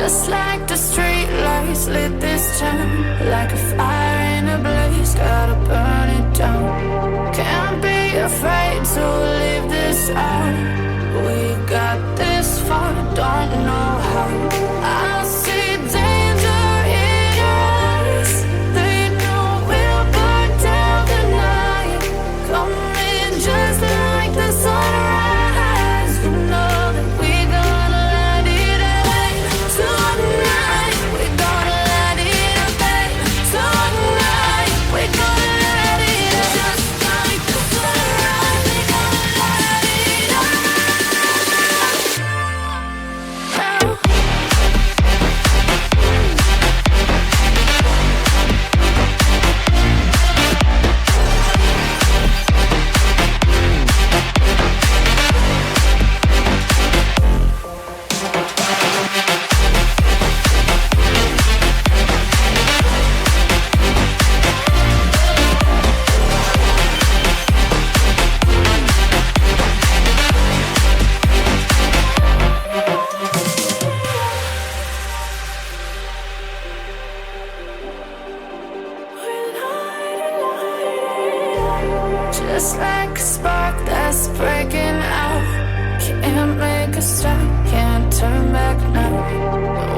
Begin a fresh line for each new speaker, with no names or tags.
Just like the street lights lit this town, like a fire in a blaze, gotta burn it down. Can't be afraid to leave this out. We got this far, don't know how. I see danger in your eyes. They know we'll burn down the night. Coming just like the sunrise. You know that we gonna let it out tonight. We gonna let it out tonight. We gonna let it out just like the sunrise. We gonna let it out now. Just like a spark that's breaking out. Can't make a stop, can't turn back now.